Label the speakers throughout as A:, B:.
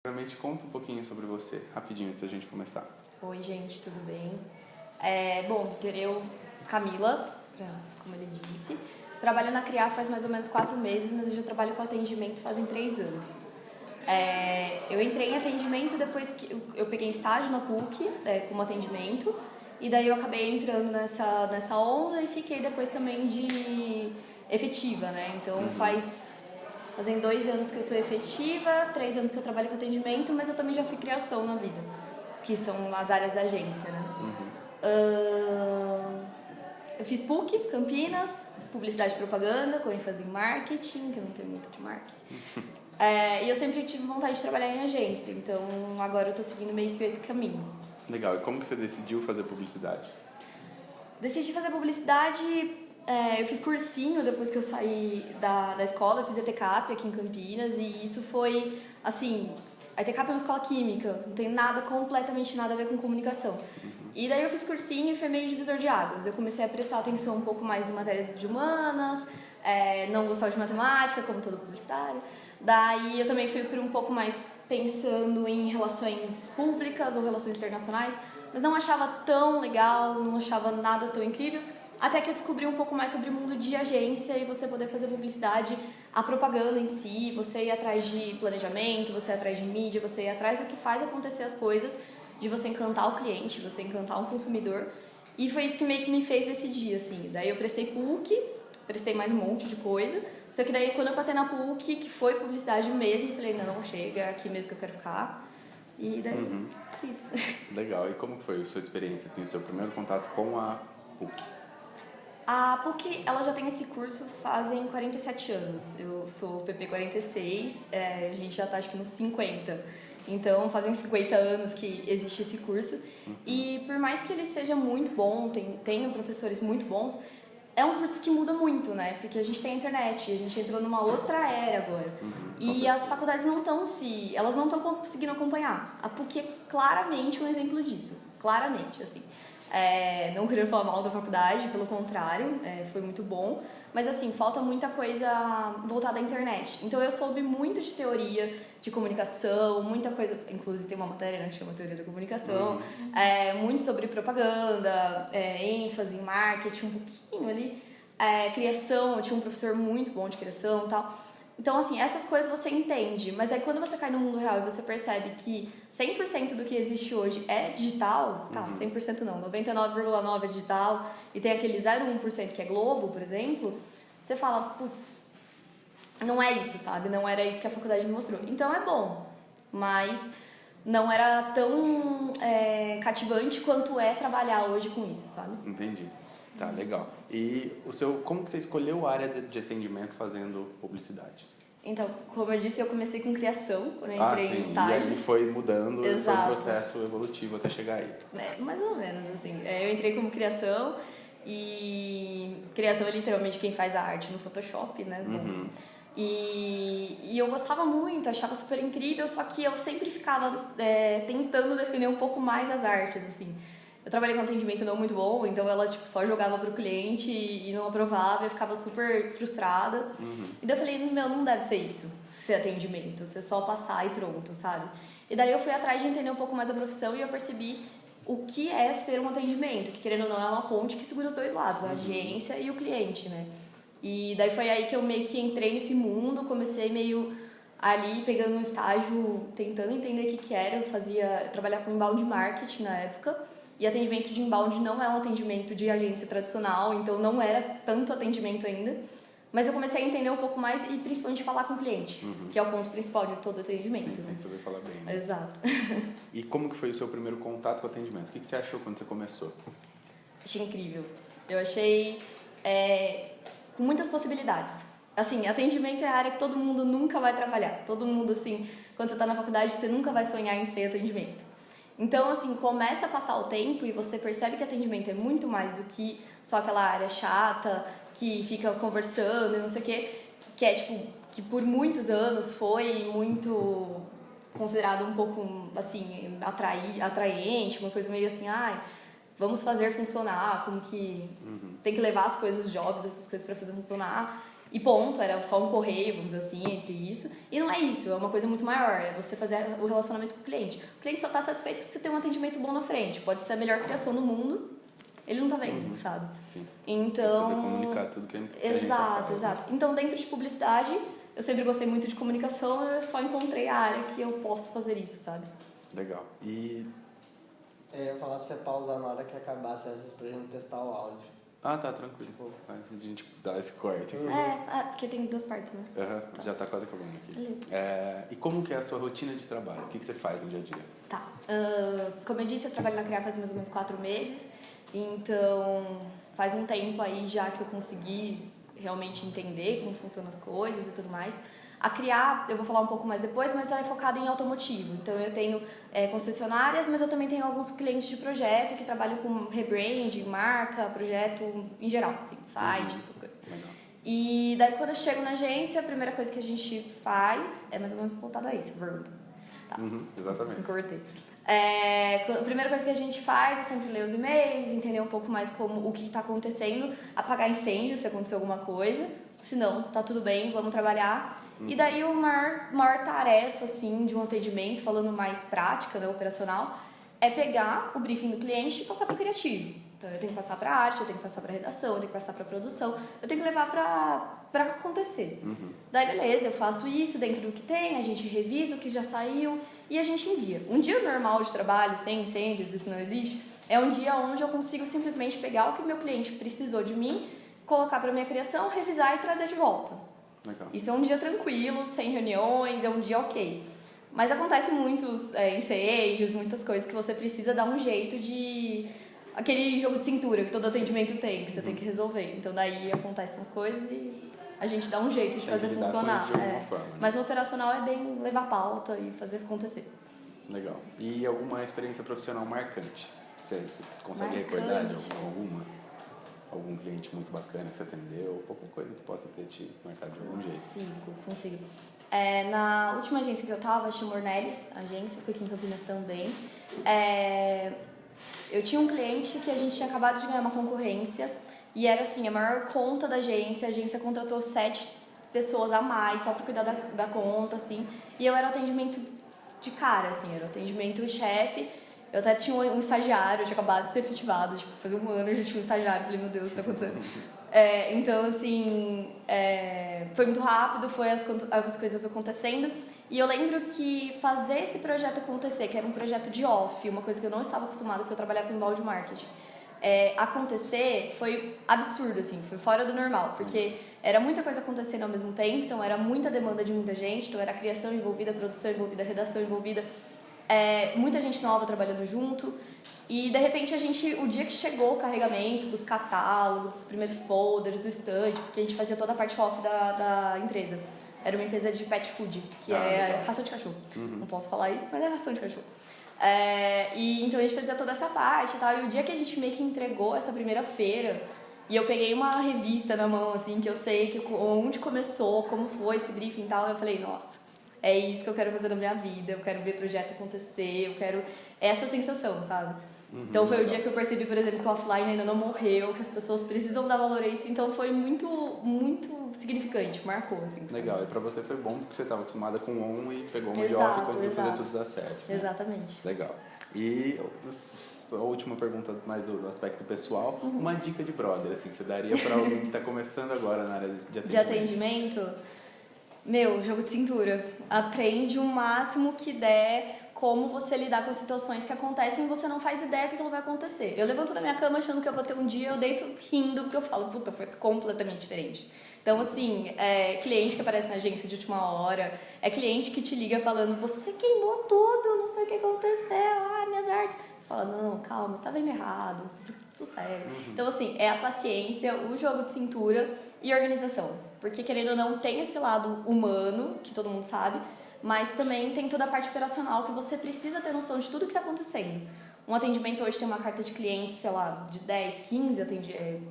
A: Primeiramente, conta um pouquinho sobre você, rapidinho, antes da gente começar.
B: Oi, gente, tudo bem? Bom, eu, Camila, como ele disse, trabalho na CRIA faz mais ou menos 4 meses, mas eu já trabalho com atendimento fazem 3 anos. Eu entrei em atendimento depois que eu peguei estágio na PUC, como atendimento, e daí eu acabei entrando nessa onda e fiquei depois também de efetiva, né? Então fazem 2 anos que eu estou efetiva, 3 anos que eu trabalho com atendimento, mas eu também já fui criação na vida, que são as áreas da agência, né? Eu fiz PUC, Campinas, publicidade e propaganda, com ênfase em marketing, que eu não tenho muito de marketing. E eu sempre tive vontade de trabalhar em agência, então agora eu tô seguindo meio que esse caminho.
A: Legal, e como que você decidiu fazer publicidade?
B: Decidi fazer publicidade, eu fiz cursinho depois que eu saí da escola, eu fiz ETCAP aqui em Campinas, e isso foi, assim, a ETCAP é uma escola química, não tem completamente nada a ver com comunicação. E daí eu fiz cursinho e foi meio divisor de águas. Eu comecei a prestar atenção um pouco mais em matérias de humanas, não gostava de matemática, como todo publicitário. Daí eu também fui por um pouco mais pensando em relações públicas ou relações internacionais, mas não achava tão legal, não achava nada tão incrível, até que eu descobri um pouco mais sobre o mundo de agência e você poder fazer publicidade, a propaganda em si, você ir atrás de planejamento, você ir atrás de mídia, você ir atrás do que faz acontecer as coisas, de você encantar o cliente, você encantar um consumidor. E foi isso que meio que me fez decidir, assim. Daí eu prestei PUC, prestei mais um monte de coisa, só que daí quando eu passei na PUC, que foi publicidade mesmo, eu falei, não, chega, é aqui mesmo que eu quero ficar. E daí, fiz.
A: Legal, e como foi a sua experiência, assim, o seu primeiro contato com a PUC?
B: A PUC, ela já tem esse curso fazem 47 anos. Eu sou PP 46, a gente já tá acho que nos 50. Então, fazem 50 anos que existe esse curso. E por mais que ele seja muito bom, tenha professores muito bons, é um curso que muda muito, né? Porque a gente tem a internet, a gente entrou numa outra era agora. E as faculdades elas não estão conseguindo acompanhar. A PUC é claramente um exemplo disso. Claramente, assim. Não querendo falar mal da faculdade, pelo contrário, foi muito bom. Mas assim, falta muita coisa voltada à internet. Então eu soube muito de teoria de comunicação, muita coisa, inclusive tem uma matéria, né, que chama Teoria da Comunicação, muito sobre propaganda, ênfase em marketing, um pouquinho ali, criação, eu tinha um professor muito bom de criação e tal. Então, assim, essas coisas você entende, mas aí quando você cai no mundo real e você percebe que 100% do que existe hoje é digital, 100% não, 99,9% é digital, e tem aquele 0,1% que é Globo, por exemplo, você fala, putz, não é isso, sabe? Não era isso que a faculdade me mostrou. Então é bom, mas não era tão cativante quanto é trabalhar hoje com isso, sabe?
A: Entendi. Tá, legal. E como que você escolheu a área de atendimento fazendo publicidade?
B: Então, como eu disse, eu comecei com criação, quando eu entrei em estágio.
A: E aí foi mudando,
B: Exato.
A: foi um processo evolutivo até chegar aí.
B: Mais ou menos, assim. Eu entrei como criação, e criação é literalmente quem faz a arte no Photoshop, né? E eu gostava muito, achava super incrível, só que eu sempre ficava tentando defender um pouco mais as artes, assim. Eu trabalhei com atendimento não muito bom, então ela só jogava pro cliente e não aprovava, eu ficava super frustrada. E daí eu falei, não deve ser isso, ser atendimento, ser só passar e pronto, sabe? E daí eu fui atrás de entender um pouco mais a profissão e eu percebi o que é ser um atendimento, que querendo ou não é uma ponte que segura os dois lados, a agência e o cliente, né? E daí foi aí que eu meio que entrei nesse mundo, comecei meio ali pegando um estágio, tentando entender o que era, eu trabalhava com inbound marketing na época. E atendimento de inbound não é um atendimento de agência tradicional, então não era tanto atendimento ainda. Mas eu comecei a entender um pouco mais e principalmente falar com o cliente, que é o ponto principal de todo atendimento.
A: Sim, tem que saber falar bem. Né?
B: Exato.
A: E como que foi o seu primeiro contato com o atendimento? O que você achou quando você começou?
B: Achei incrível. Eu achei com muitas possibilidades. Assim, atendimento é a área que todo mundo nunca vai trabalhar. Todo mundo, assim, quando você está na faculdade, você nunca vai sonhar em ser atendimento. Então, assim, começa a passar o tempo e você percebe que atendimento é muito mais do que só aquela área chata, que fica conversando e não sei o quê, que é, tipo, que por muitos anos foi muito considerado um pouco, assim, atraente, uma coisa meio assim, vamos fazer funcionar, como que tem que levar as coisas, jobs, essas coisas pra fazer funcionar. e ponto, era só um correio, vamos dizer assim, entre isso. E não é isso, é uma coisa muito maior, é você fazer o relacionamento com o cliente. O cliente só está satisfeito se você tem um atendimento bom na frente. Pode ser a melhor criação do mundo, ele não tá vendo, sabe?
A: Sim.
B: Então...
A: Você comunicar tudo que a agência
B: Exato,
A: faz.
B: exato. Então, dentro de publicidade, eu sempre gostei muito de comunicação, eu só encontrei a área que eu posso fazer isso, sabe?
A: Legal. E...
C: Eu ia falar pra você pausar na hora que acabasse essas pra gente testar o áudio.
A: Ah, tá, tranquilo. A gente dá esse corte aqui.
B: Porque tem duas partes, né?
A: Uhum, já tá quase acabando aqui.
B: Beleza.
A: E como que é a sua rotina de trabalho? O que você faz no dia a dia?
B: Tá. Como eu disse, eu trabalho na CREA faz mais ou menos 4 meses. Então, faz um tempo aí já que eu consegui realmente entender como funcionam as coisas e tudo mais. A CREA, eu vou falar um pouco mais depois, mas ela é focada em automotivo. Então, eu tenho concessionárias, mas eu também tenho alguns clientes de projeto que trabalham com rebranding, marca, projeto em geral, assim, site, essas coisas.
A: Legal.
B: E daí, quando eu chego na agência, a primeira coisa que a gente faz é mais ou menos voltada a isso, verbo. Tá.
A: Exatamente.
B: Cortei. A primeira coisa que a gente faz é sempre ler os e-mails, entender um pouco mais o que está acontecendo, apagar incêndio se aconteceu alguma coisa, se não, tá tudo bem, vamos trabalhar. E daí a maior tarefa assim, de um atendimento, falando mais prática, né, operacional, é pegar o briefing do cliente e passar para o criativo. Então eu tenho que passar para a arte, eu tenho que passar para a redação, eu tenho que passar para a produção, eu tenho que levar para acontecer. Daí beleza, eu faço isso dentro do que tem, a gente revisa o que já saiu e a gente envia. Um dia normal de trabalho, sem incêndios, isso não existe, é um dia onde eu consigo simplesmente pegar o que o meu cliente precisou de mim, colocar para minha criação, revisar e trazer de volta.
A: Legal.
B: Isso é um dia tranquilo, sem reuniões, é um dia ok. Mas acontece muitos incêndios, muitas coisas que você precisa dar um jeito de... Aquele jogo de cintura que todo atendimento tem, que você tem que resolver. Então daí acontecem as coisas e a gente dá um jeito de
A: Tem
B: fazer
A: que lidar
B: funcionar.
A: com isso de alguma forma, né?
B: Mas no operacional é bem levar pauta e fazer acontecer.
A: Legal. E alguma experiência profissional marcante? Você consegue
B: Marcante.
A: recordar de alguma? Algum cliente muito bacana que você atendeu? Qualquer coisa que possa ter te marcado de algum jeito?
B: Consigo. Na última agência que eu tava, a Timor Neles, agência, fui aqui em Campinas também. Eu tinha um cliente que a gente tinha acabado de ganhar uma concorrência e era assim, a maior conta da agência. A agência contratou 7 pessoas a mais só pra cuidar da conta, assim. E eu era o atendimento de cara, assim, era o atendimento chefe. Eu até tinha um estagiário, eu tinha acabado de ser efetivado, tipo, fazia um ano eu já tinha um estagiário, falei, meu Deus, o que tá acontecendo? Então, assim, foi muito rápido, foi as coisas acontecendo, e eu lembro que fazer esse projeto acontecer, que era um projeto de off, uma coisa que eu não estava acostumada, porque eu trabalhava com inbound marketing, acontecer foi absurdo, assim, foi fora do normal, porque era muita coisa acontecendo ao mesmo tempo, então era muita demanda de muita gente, então era a criação envolvida, a produção envolvida, a redação envolvida, muita gente nova trabalhando junto e de repente o dia que chegou o carregamento dos catálogos, dos primeiros folders, do stand, porque a gente fazia toda a parte off da empresa. Era uma empresa de pet food, que é ração de cachorro. Não posso falar isso, mas é ração de cachorro. E então a gente fazia toda essa parte e tal. E o dia que a gente meio que entregou essa primeira feira, e eu peguei uma revista na mão, assim, que eu sei onde começou, como foi esse briefing e tal, eu falei, nossa, é isso que eu quero fazer na minha vida, eu quero ver o projeto acontecer, eu quero essa sensação, sabe? Então foi o dia que eu percebi, por exemplo, que o offline ainda não morreu, que as pessoas precisam dar valor a isso, então foi muito, muito significante, marcou, assim. Sabe?
A: Legal, e pra você foi bom porque você estava acostumada com on e pegou uma de off e conseguiu fazer tudo dar certo. Né?
B: Exatamente.
A: Legal. E a última pergunta mais do aspecto pessoal, uma dica de brother, assim, que você daria pra alguém que tá começando agora na área de atendimento?
B: De atendimento? Meu, jogo de cintura. Aprende o máximo que der como você lidar com situações que acontecem e você não faz ideia do que vai acontecer. Eu levanto da minha cama achando que eu vou ter um dia, eu deito rindo porque eu falo, puta, foi completamente diferente. Então, assim, cliente que aparece na agência de última hora, cliente que te liga falando, você queimou tudo, não sei o que aconteceu, minhas artes. Você fala, não, calma, você tá vendo errado, sossego. Então, assim, é a paciência, o jogo de cintura e organização. Porque, querendo ou não, tem esse lado humano, que todo mundo sabe, mas também tem toda a parte operacional que você precisa ter noção de tudo que está acontecendo. Um atendimento hoje tem uma carta de clientes, sei lá, de 10, 15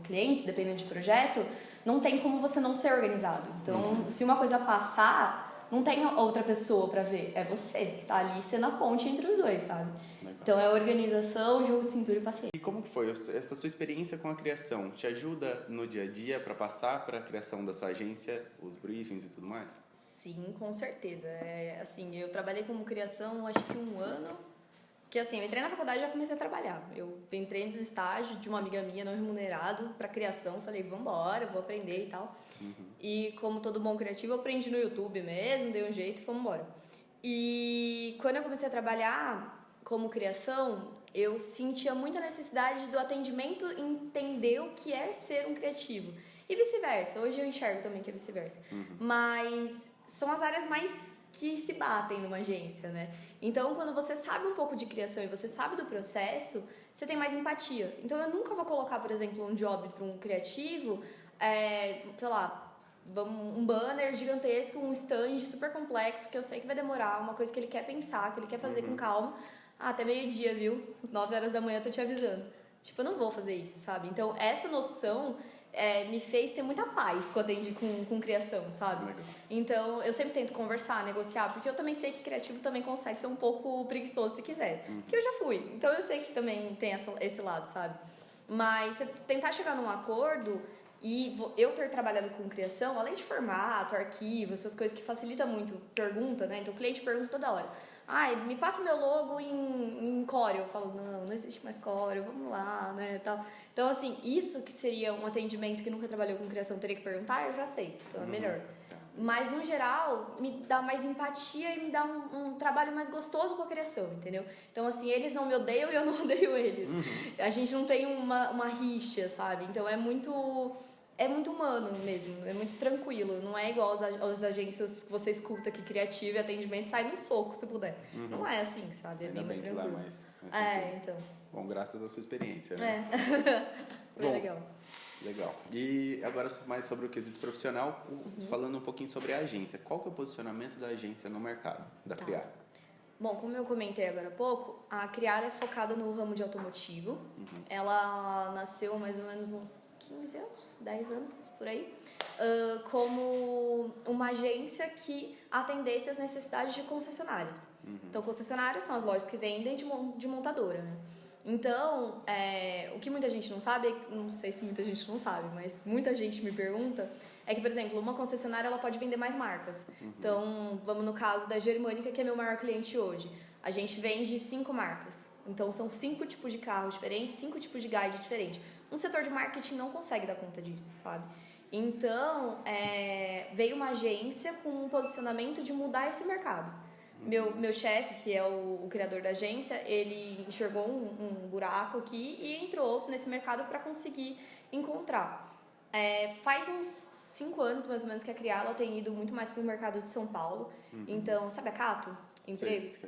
B: clientes, dependendo de projeto, não tem como você não ser organizado. Então, se uma coisa passar, não tem outra pessoa para ver, é você que está ali sendo a ponte entre os dois, sabe?
A: Legal.
B: Então é organização, jogo de cintura e paciência.
A: E como que foi essa sua experiência com a criação? Te ajuda no dia a dia para passar para a criação da sua agência, os briefings e tudo mais?
B: Sim, com certeza. Assim, eu trabalhei como criação acho que 1 ano. Porque assim, eu entrei na faculdade e já comecei a trabalhar. Eu entrei no estágio de uma amiga minha não remunerado para criação. Falei, vambora, vou aprender e tal. E como todo bom criativo, eu aprendi no YouTube mesmo, dei um jeito e fomos embora. E quando eu comecei a trabalhar como criação, eu sentia muita necessidade do atendimento entender o que é ser um criativo. E vice-versa. Hoje eu enxergo também que é vice-versa. Mas são as áreas mais que se batem numa agência, né? Então, quando você sabe um pouco de criação e você sabe do processo, você tem mais empatia. Então, eu nunca vou colocar, por exemplo, um job para um criativo, sei lá, um banner gigantesco, um stand super complexo, que eu sei que vai demorar, uma coisa que ele quer pensar, que ele quer fazer com calma. Até meio-dia, viu? 9 horas da manhã eu tô te avisando. Tipo, eu não vou fazer isso, sabe? Então, essa noção me fez ter muita paz com criação, sabe?
A: Legal.
B: Então, eu sempre tento conversar, negociar, porque eu também sei que criativo também consegue ser um pouco preguiçoso se quiser. Porque eu já fui. Então, eu sei que também tem esse lado, sabe? Mas você tentar chegar num acordo e eu ter trabalhado com criação, além de formato, arquivo, essas coisas que facilita muito pergunta, né? Então, o cliente pergunta toda hora. Me passa meu logo em Corel. Eu falo, não existe mais Corel, vamos lá, né, tal. Então, assim, isso que seria um atendimento que nunca trabalhou com criação, teria que perguntar, eu já sei, então é melhor. Mas, no geral, me dá mais empatia e me dá um trabalho mais gostoso com a criação, entendeu? Então, assim, eles não me odeiam e eu não odeio eles. A gente não tem uma rixa, sabe? Então, é muito humano mesmo, é muito tranquilo. Não é igual às agências que você escuta que criativo e atendimento sai num soco, se puder. Não é assim, sabe? É
A: Ainda
B: bem mais
A: bem que lá
B: tranquilo.
A: mais tranquilo.
B: Então.
A: Bom, graças à sua experiência, né?
B: Foi legal.
A: Legal. E agora mais sobre o quesito profissional, falando um pouquinho sobre a agência. Qual que é o posicionamento da agência no mercado, da Criar?
B: Bom, como eu comentei agora há pouco, a Criar é focada no ramo de automotivo. Ela nasceu mais ou menos uns 15 anos, 10 anos, por aí, como uma agência que atendesse às necessidades de concessionárias. Então, concessionárias são as lojas que vendem de montadora, né? Então, o que muita gente não sabe, não sei se muita gente não sabe, mas muita gente me pergunta, é que, por exemplo, uma concessionária ela pode vender mais marcas. Então, vamos no caso da Germânica, que é meu maior cliente hoje. A gente vende 5 marcas. Então, são 5 tipos de carros diferentes, 5 tipos de guide diferentes. Um setor de marketing não consegue dar conta disso, sabe? Então, veio uma agência com um posicionamento de mudar esse mercado. Meu chefe, que é o criador da agência, ele enxergou um buraco aqui e entrou nesse mercado para conseguir encontrar. Faz uns 5 anos, mais ou menos, que a Criar ela tem ido muito mais para o mercado de São Paulo. Então, sabe a Cato? Empregos?
A: Sim.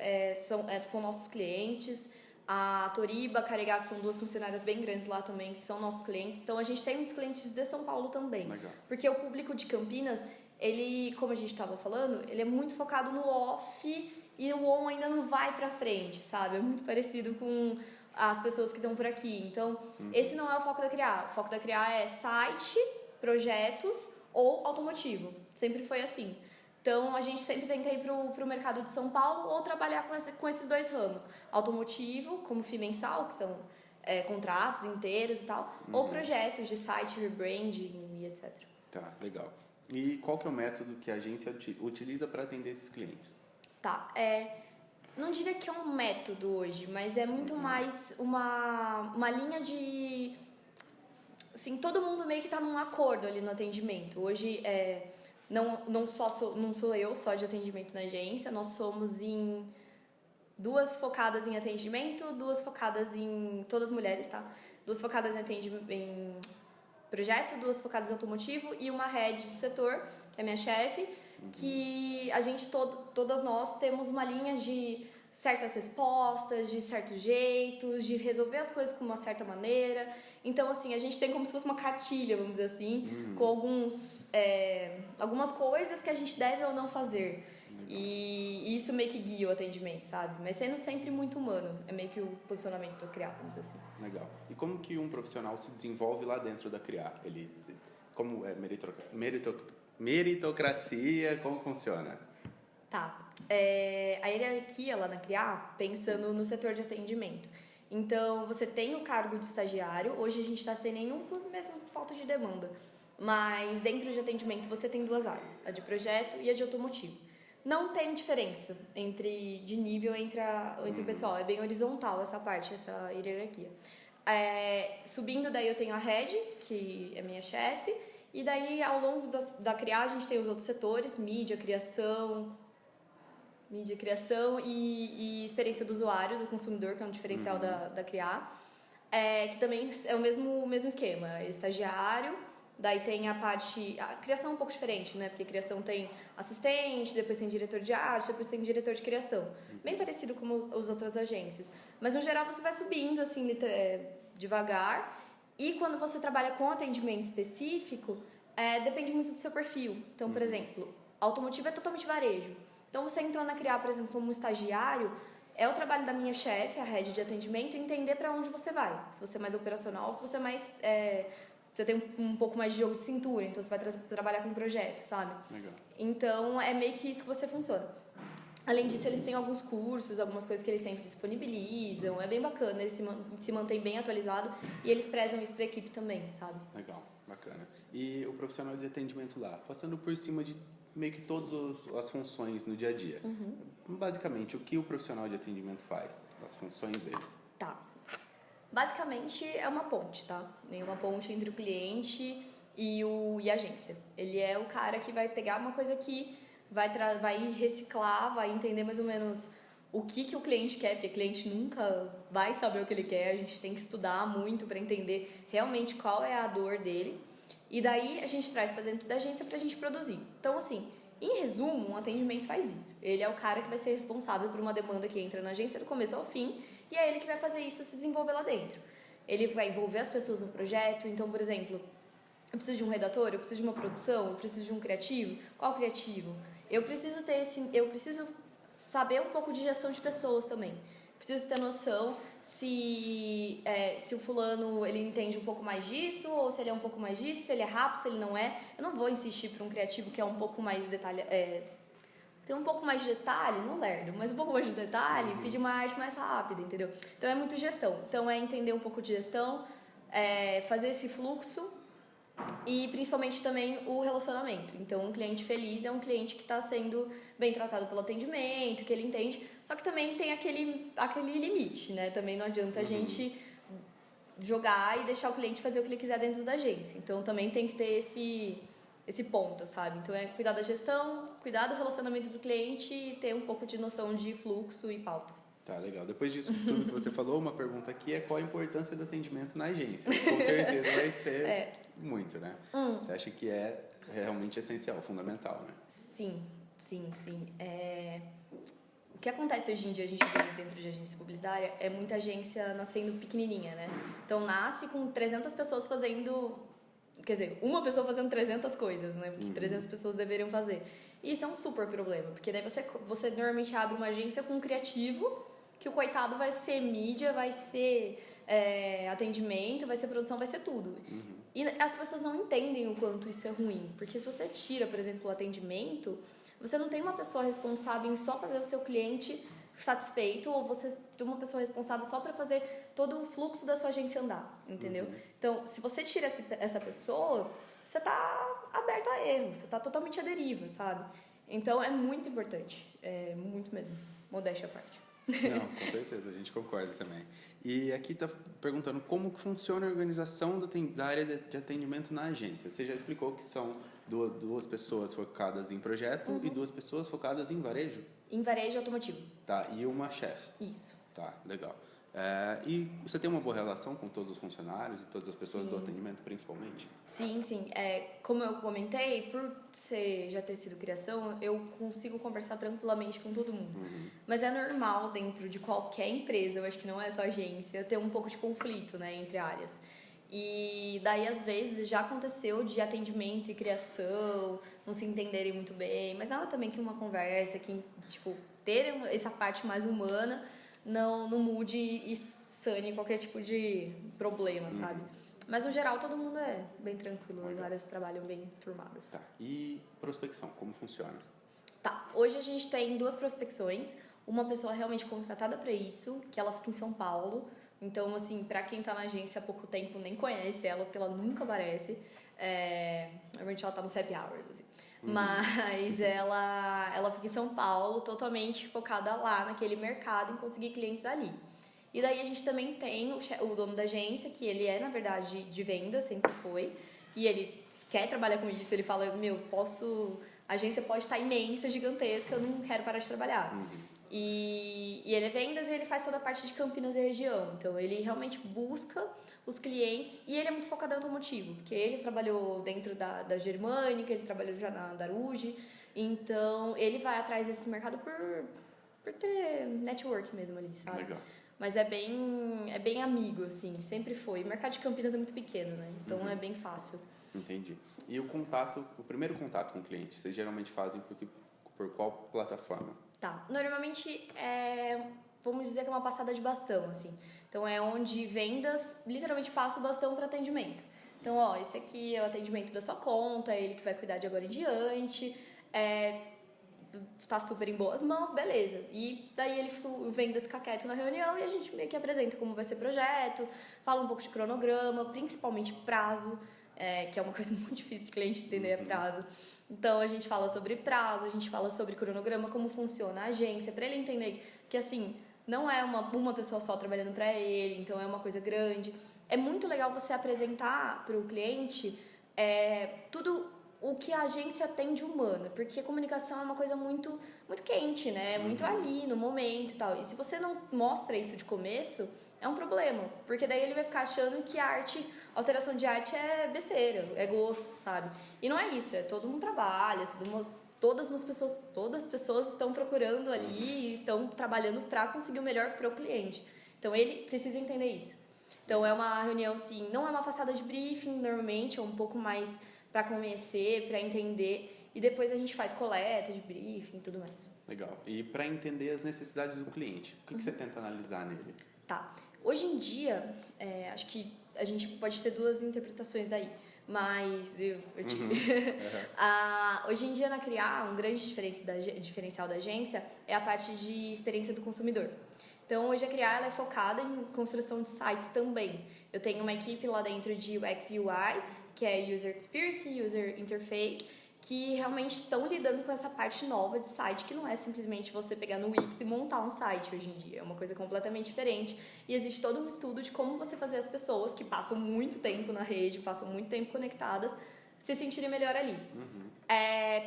B: São nossos clientes. A Toriba, a Carregá, que são 2 concessionárias bem grandes lá também, que são nossos clientes. Então, a gente tem muitos clientes de São Paulo também.
A: Legal.
B: Porque o público de Campinas, ele, como a gente estava falando, ele é muito focado no off e o on ainda não vai pra frente, sabe? É muito parecido com as pessoas que estão por aqui. Então, esse não é o foco da Criar. O foco da Criar é site, projetos ou automotivo. Sempre foi assim. Então, a gente sempre tenta ir pro mercado de São Paulo ou trabalhar com esses 2 ramos. Automotivo, como FII mensal, que são contratos inteiros e tal, ou projetos de site, rebranding e etc.
A: Tá, legal. E qual que é o método que a agência utiliza para atender esses clientes?
B: Tá, não diria que é um método hoje, mas é muito mais uma linha de... Assim, todo mundo meio que tá num acordo ali no atendimento. Hoje, não sou eu só de atendimento na agência, nós somos em 2 focadas em atendimento, 2 focadas em... Todas mulheres, tá? 2 focadas em atendimento, em projeto, 2 focadas em automotivo e uma head de setor, que é minha chefe, que a gente, todas nós, temos uma linha de certas respostas, de certos jeitos, de resolver as coisas com uma certa maneira. Então, assim, a gente tem como se fosse uma cartilha, vamos dizer assim, com algumas coisas que a gente deve ou não fazer. E isso meio que guia o atendimento, sabe? Mas sendo sempre muito humano. É meio que o posicionamento do Criar, vamos dizer assim.
A: Legal. E como que um profissional se desenvolve lá dentro da Criar? Como é meritocracia, como funciona?
B: Tá. a hierarquia lá na CRIA, pensando no setor de atendimento. Então, você tem o cargo de estagiário, hoje a gente está sem nenhum, mesmo por falta de demanda. Mas dentro de atendimento você tem 2 áreas, a de projeto e a de automotivo. Não tem diferença de nível entre o pessoal, é bem horizontal essa parte, essa hierarquia. Subindo daí eu tenho a Head, que é minha chefe, e daí ao longo da CRIA a gente tem os outros setores, mídia, criação e experiência do usuário, do consumidor, que é um diferencial da CRIA, que também é o mesmo esquema, estagiário, daí tem a criação é um pouco diferente, né? Porque criação tem assistente, depois tem diretor de arte, depois tem diretor de criação. Bem parecido com as outras agências. Mas no geral você vai subindo, assim, devagar. E quando você trabalha com atendimento específico, depende muito do seu perfil. Então, por exemplo, automotivo é totalmente varejo. Então, você entrou na CRIA, por exemplo, como um estagiário, é o trabalho da minha chefe, a head de atendimento, entender para onde você vai. Se você é mais operacional, se você é mais... você tem um pouco mais de jogo de cintura, então você vai trabalhar com projeto, sabe?
A: Legal.
B: Então, é meio que isso que você funciona. Além disso, eles têm alguns cursos, algumas coisas que eles sempre disponibilizam. É bem bacana, eles se mantêm bem atualizados e eles prezam isso para a equipe também, sabe?
A: Legal, bacana. E o profissional de atendimento lá, passando por cima de meio que todas as funções no dia a dia. Basicamente, o que o profissional de atendimento faz? As funções dele.
B: Tá. Basicamente, é uma ponte, tá? Uma ponte entre o cliente e a agência. Ele é o cara que vai pegar uma coisa que vai reciclar, vai entender mais ou menos o que o cliente quer, porque o cliente nunca vai saber o que ele quer, a gente tem que estudar muito para entender realmente qual é a dor dele. E daí a gente traz para dentro da agência para a gente produzir. Então, assim, em resumo, um atendimento faz isso. Ele é o cara que vai ser responsável por uma demanda que entra na agência do começo ao fim, e é ele que vai fazer isso se desenvolver lá dentro. Ele vai envolver as pessoas no projeto. Então, por exemplo, eu preciso de um redator, eu preciso de uma produção, eu preciso de um criativo. Qual criativo? Eu preciso saber um pouco de gestão de pessoas também. Preciso ter noção se o fulano ele entende um pouco mais disso, ou se ele é um pouco mais disso, se ele é rápido, se ele não é. Eu não vou insistir para um criativo que é um pouco mais tem um pouco mais de detalhe, não lerdo, mas um pouco mais de detalhe, pedir uma arte mais rápida, entendeu? Então é muito gestão. Então é entender um pouco de gestão, fazer esse fluxo e principalmente também o relacionamento. Então um cliente feliz é um cliente que está sendo bem tratado pelo atendimento, que ele entende, só que também tem aquele limite, né? Também não adianta a gente jogar e deixar o cliente fazer o que ele quiser dentro da agência. Então também tem que ter esse ponto, sabe? Então é cuidar da gestão, cuidar do relacionamento do cliente e ter um pouco de noção de fluxo e pautas.
A: Tá, legal. Depois disso tudo que você falou, uma pergunta aqui é qual a importância do atendimento na agência? Com certeza vai ser muito, né? Você acha que é realmente essencial, fundamental, né?
B: Sim. O que acontece hoje em dia, a gente vê dentro de agência publicitária, é muita agência nascendo pequenininha, né? Então nasce com 300 pessoas fazendo... Quer dizer, uma pessoa fazendo 300 coisas, né? Porque 300 pessoas deveriam fazer. E isso é um super problema, porque daí você normalmente abre uma agência com um criativo, que o coitado vai ser mídia, vai ser atendimento, vai ser produção, vai ser tudo. E as pessoas não entendem o quanto isso é ruim, porque se você tira, por exemplo, o atendimento, você não tem uma pessoa responsável em só fazer o seu cliente satisfeito, ou você tem uma pessoa responsável só para fazer todo o fluxo da sua agência andar, entendeu? Então, se você tira essa pessoa, você tá aberto a erro, você tá totalmente à deriva, sabe? Então, é muito importante, muito mesmo, modéstia à parte.
A: Não, com certeza, a gente concorda também. E aqui está perguntando como que funciona a organização da área de atendimento na agência. Você já explicou que são duas pessoas focadas em projeto e 2 pessoas focadas em varejo?
B: Em varejo automotivo.
A: Tá, e uma chefe?
B: Isso.
A: Tá, legal. E você tem uma boa relação com todos os funcionários e todas as pessoas do atendimento, principalmente?
B: Sim. Como eu comentei, por já ter sido criação, eu consigo conversar tranquilamente com todo mundo. Mas é normal dentro de qualquer empresa, eu acho que não é só agência, ter um pouco de conflito, né, entre áreas. E daí, às vezes, já aconteceu de atendimento e criação não se entenderem muito bem, mas nada também que uma conversa, que, tipo, ter essa parte mais humana não mude e sane qualquer tipo de problema, sabe? Mas, no geral, todo mundo é bem tranquilo, as áreas trabalham bem turmadas.
A: Tá, e prospecção, como funciona?
B: Tá, hoje a gente tem 2 prospecções, uma pessoa realmente contratada para isso, que ela fica em São Paulo, então, assim, pra quem tá na agência há pouco tempo nem conhece ela, porque ela nunca aparece, normalmente ela tá nos happy hours, assim. Mas ela fica em São Paulo, totalmente focada lá naquele mercado, em conseguir clientes ali. E daí a gente também tem o dono da agência, que ele é, na verdade, de venda, sempre foi. E ele quer trabalhar com isso, ele fala, a agência pode estar imensa, gigantesca, eu não quero parar de trabalhar. E ele é vendas e ele faz toda a parte de Campinas e região. Então, ele realmente busca os clientes e ele é muito focado em automotivo, porque ele trabalhou dentro da Germânica, ele trabalhou já na Darude. Então, ele vai atrás desse mercado por ter network mesmo ali, sabe?
A: Legal.
B: Mas é bem amigo, assim, sempre foi. O mercado de Campinas é muito pequeno, né? Então é bem fácil.
A: Entendi. E o primeiro contato com o cliente, vocês geralmente fazem por qual plataforma?
B: Tá, normalmente vamos dizer que é uma passada de bastão, assim. Então é onde vendas literalmente passa o bastão para atendimento. Então, ó, esse aqui é o atendimento da sua conta, é ele que vai cuidar de agora em diante. Está super em boas mãos, beleza. E daí o vendas fica quieto na reunião e a gente meio que apresenta como vai ser o projeto, fala um pouco de cronograma, principalmente prazo, que é uma coisa muito difícil de cliente entender, é prazo. Então a gente fala sobre prazo, a gente fala sobre cronograma, como funciona a agência, para ele entender que assim, não é uma pessoa só trabalhando para ele, então é uma coisa grande. É muito legal você apresentar para o cliente tudo o que a agência tem de humana, porque a comunicação é uma coisa muito, muito quente, né? Muito ali, no momento e tal. E se você não mostra isso de começo, é um problema, porque daí ele vai ficar achando que alteração de arte é besteira, é gosto, sabe? E não é isso, é todo um trabalho, todas as pessoas estão procurando ali e estão trabalhando para conseguir o melhor para o cliente. Então ele precisa entender isso. Então é uma reunião assim, não é uma passada de briefing, normalmente é um pouco mais para conhecer, para entender, e depois a gente faz coleta de briefing e tudo mais.
A: Legal. E para entender as necessidades do cliente, o que você tenta analisar nele?
B: Tá. Hoje em dia, acho que a gente pode ter 2 interpretações daí, mas hoje em dia na Criar, um grande diferencial da agência é a parte de experiência do consumidor. Então, hoje a Criar ela é focada em construção de sites também. Eu tenho uma equipe lá dentro de UX e UI, que é User Experience e User Interface, que realmente estão lidando com essa parte nova de site, que não é simplesmente você pegar no Wix e montar um site hoje em dia. É uma coisa completamente diferente. E existe todo um estudo de como você fazer as pessoas que passam muito tempo na rede, passam muito tempo conectadas, se sentirem melhor ali.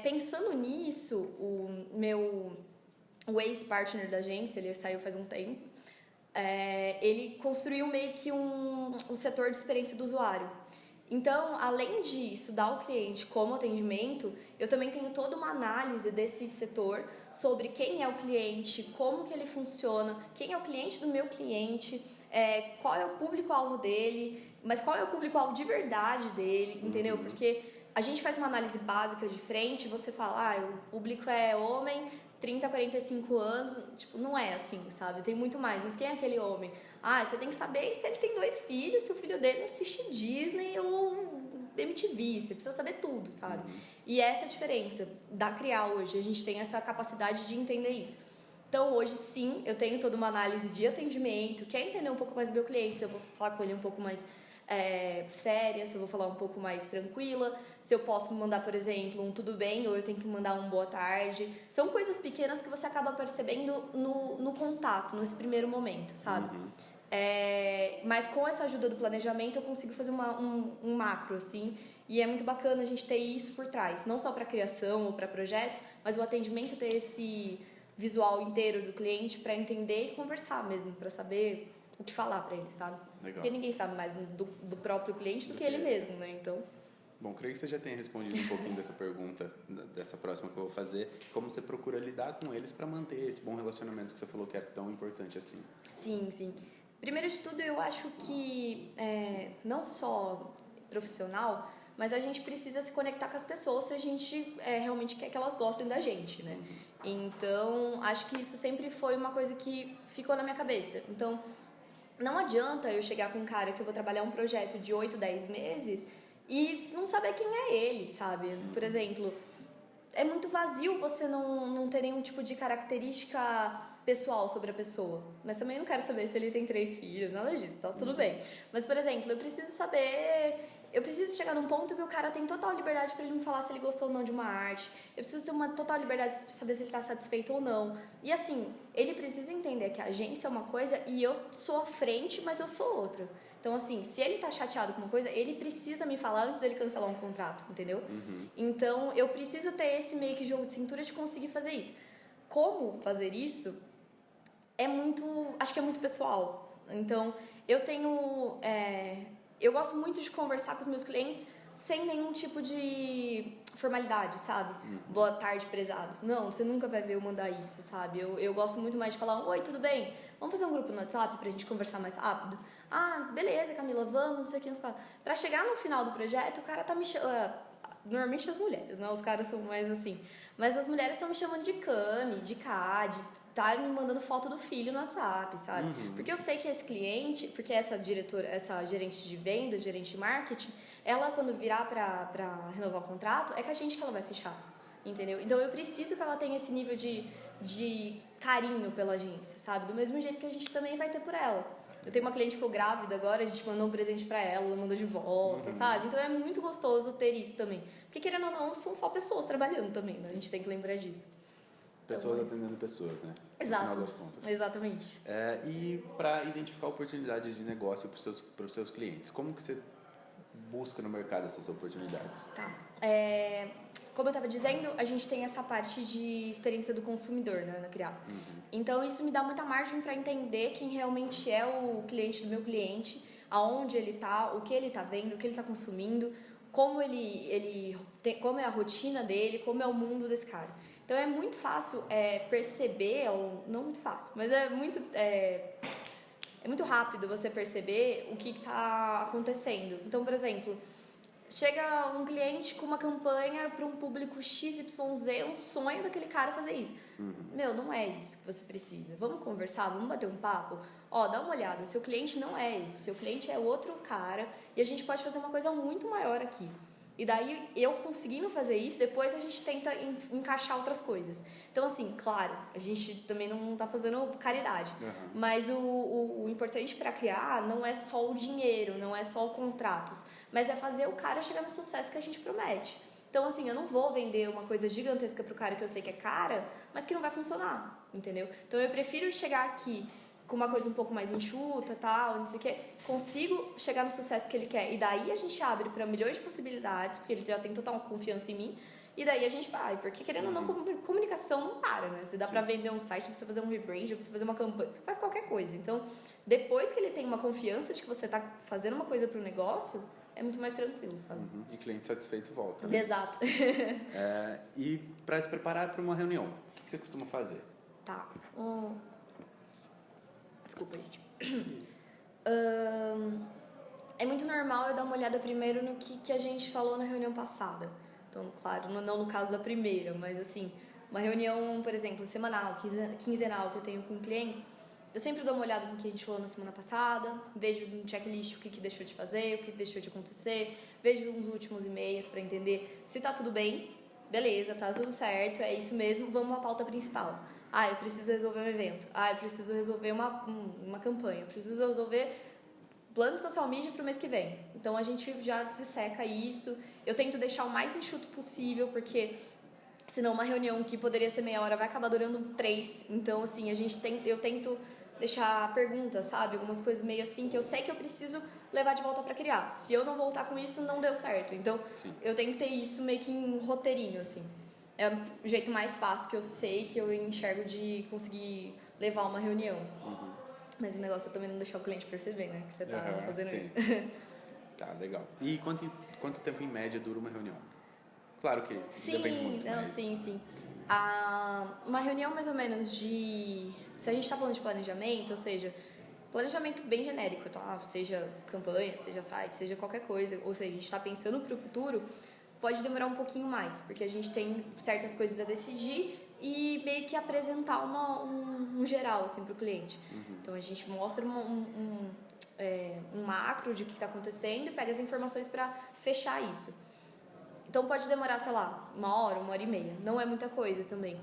B: Pensando nisso, o ex-partner da agência, ele saiu faz um tempo, ele construiu meio que um setor de experiência do usuário. Então, além de estudar o cliente como atendimento, eu também tenho toda uma análise desse setor sobre quem é o cliente, como que ele funciona, quem é o cliente do meu cliente, qual é o público-alvo dele, mas qual é o público-alvo de verdade dele, entendeu? Porque a gente faz uma análise básica de frente, você fala, o público é homem, 30 a 45 anos, tipo, não é assim, sabe? Tem muito mais, mas quem é aquele homem? Você tem que saber se ele tem 2 filhos, se o filho dele assiste Disney ou MTV, você precisa saber tudo, sabe? E essa é a diferença da Criar hoje, a gente tem essa capacidade de entender isso. Então, hoje, sim, eu tenho toda uma análise de atendimento, quer entender um pouco mais do meu cliente, se eu vou falar com ele um pouco mais séria, se eu vou falar um pouco mais tranquila, se eu posso mandar, por exemplo, um tudo bem ou eu tenho que mandar um boa tarde. São coisas pequenas que você acaba percebendo no contato, nesse primeiro momento, sabe? Mas com essa ajuda do planejamento eu consigo fazer um macro, assim, e é muito bacana a gente ter isso por trás, não só para criação ou para projetos, mas o atendimento ter esse visual inteiro do cliente para entender e conversar mesmo, para saber o que falar para ele, sabe?
A: Legal.
B: Porque ninguém sabe mais do próprio cliente do que ele mesmo, né? Então...
A: Bom, creio que você já tenha respondido um pouquinho dessa pergunta, dessa próxima que eu vou fazer. Como você procura lidar com eles para manter esse bom relacionamento que você falou que é tão importante assim?
B: Sim, sim. Primeiro de tudo, eu acho que não só profissional, mas a gente precisa se conectar com as pessoas se a gente realmente quer que elas gostem da gente, né? Então, acho que isso sempre foi uma coisa que ficou na minha cabeça. Então, não adianta eu chegar com um cara que eu vou trabalhar um projeto de 8, 10 meses e não saber quem é ele, sabe? Por exemplo, é muito vazio você não ter nenhum tipo de característica pessoal sobre a pessoa. Mas também não quero saber se ele tem 3 filhos, nada disso, tá tudo bem. Mas, por exemplo, eu preciso saber... Eu preciso chegar num ponto que o cara tem total liberdade pra ele me falar se ele gostou ou não de uma arte. Eu preciso ter uma total liberdade pra saber se ele tá satisfeito ou não. E assim, ele precisa entender que a agência é uma coisa e eu sou a frente, mas eu sou outra. Então, assim, se ele tá chateado com uma coisa, ele precisa me falar antes dele cancelar um contrato, entendeu? Então, eu preciso ter esse meio que jogo de cintura de conseguir fazer isso. Como fazer isso é muito... Acho que é muito pessoal. Então, eu tenho... eu gosto muito de conversar com os meus clientes sem nenhum tipo de formalidade, sabe? Boa tarde, prezados. Não, você nunca vai ver eu mandar isso, sabe? Eu gosto muito mais de falar, oi, tudo bem? Vamos fazer um grupo no WhatsApp pra gente conversar mais rápido? Ah, beleza, Camila, vamos, não sei o que. Pra chegar no final do projeto, o cara tá me chamando... Normalmente as mulheres, né? Os caras são mais assim. Mas as mulheres estão me chamando de Cami, de K, de estar me mandando foto do filho no WhatsApp, sabe? Porque eu sei que esse cliente, porque essa diretora, essa gerente de venda, gerente de marketing, ela quando virar pra renovar o contrato, é com a gente que ela vai fechar, entendeu? Então eu preciso que ela tenha esse nível de carinho pela agência, sabe? Do mesmo jeito que a gente também vai ter por ela. Eu tenho uma cliente que ficou grávida agora, a gente mandou um presente pra ela mandou de volta, sabe? Então é muito gostoso ter isso também. Porque querendo ou não, são só pessoas trabalhando também, né? A gente tem que lembrar disso.
A: Pessoas atendendo pessoas, né?
B: Exato.
A: No final das contas.
B: Exatamente.
A: E para identificar oportunidades de negócio para os seus clientes, como que você busca no mercado essas oportunidades?
B: Tá. Como eu estava dizendo, a gente tem essa parte de experiência do consumidor, né, na Criar. Então, isso me dá muita margem para entender quem realmente é o cliente do meu cliente, aonde ele tá, o que ele tá vendo, o que ele tá consumindo, como como é a rotina dele, como é o mundo desse cara. Então, é muito fácil perceber, não muito fácil, mas é muito rápido você perceber o que está acontecendo. Então, por exemplo, chega um cliente com uma campanha para um público XYZ, um sonho daquele cara fazer isso. Meu, não é isso que você precisa. Vamos conversar, vamos bater um papo? Ó, dá uma olhada, seu cliente não é esse, seu cliente é outro cara e a gente pode fazer uma coisa muito maior aqui. E daí, eu conseguindo fazer isso, depois a gente tenta encaixar outras coisas. Então, assim, claro, a gente também não tá fazendo caridade. Mas o importante para criar não é só o dinheiro, não é só contratos. Mas é fazer o cara chegar no sucesso que a gente promete. Então, assim, eu não vou vender uma coisa gigantesca pro cara que eu sei que é cara, mas que não vai funcionar, entendeu? Então, eu prefiro chegar aqui com uma coisa um pouco mais enxuta, tal, não sei o que, consigo chegar no sucesso que ele quer. E daí a gente abre para milhões de possibilidades, porque ele já tem total confiança em mim. E daí a gente vai, porque querendo ou não, comunicação não para, né? Você dá pra vender um site, precisa fazer um rebrand, precisa fazer uma campanha, você faz qualquer coisa. Então, depois que ele tem uma confiança de que você tá fazendo uma coisa pro negócio, é muito mais tranquilo, sabe?
A: E cliente satisfeito volta, né?
B: Exato.
A: E para se preparar para uma reunião, o que você costuma fazer?
B: Tá. Desculpa, gente.
A: Isso.
B: É muito normal eu dar uma olhada primeiro no que a gente falou na reunião passada. Então, claro, não no caso da primeira, mas assim, uma reunião, por exemplo, semanal, quinzenal que eu tenho com clientes, eu sempre dou uma olhada no que a gente falou na semana passada, vejo no checklist o que deixou de fazer, o que deixou de acontecer, vejo uns últimos e-mails para entender se tá tudo bem, beleza, tá tudo certo, é isso mesmo, vamos à pauta principal. Ah, eu preciso resolver um evento. Ah, eu preciso resolver uma campanha. Eu preciso resolver plano de social media para o mês que vem. Então, a gente já disseca isso. Eu tento deixar o mais enxuto possível, porque senão uma reunião que poderia ser meia hora vai acabar durando 3. Então, assim, eu tento deixar perguntas, sabe? Algumas coisas meio assim que eu sei que eu preciso levar de volta para criar. Se eu não voltar com isso, não deu certo. Então, eu tenho que ter isso meio que em roteirinho, assim. É o jeito mais fácil que eu sei, que eu enxergo de conseguir levar uma reunião. Mas o negócio é também não deixar o cliente perceber, né? Que você tá fazendo isso.
A: Tá, legal. E quanto tempo em média dura uma reunião? Claro que depende muito.
B: Sim. Uma reunião mais ou menos de... Se a gente tá falando de planejamento, ou seja, planejamento bem genérico, tá? Seja campanha, seja site, seja qualquer coisa. Ou seja, a gente tá pensando pro futuro... Pode demorar um pouquinho mais, porque a gente tem certas coisas a decidir e meio que apresentar um geral assim, para o cliente. Então, a gente mostra um macro de o que está acontecendo e pega as informações para fechar isso. Então pode demorar, sei lá, 1 hora e meia. Não é muita coisa também.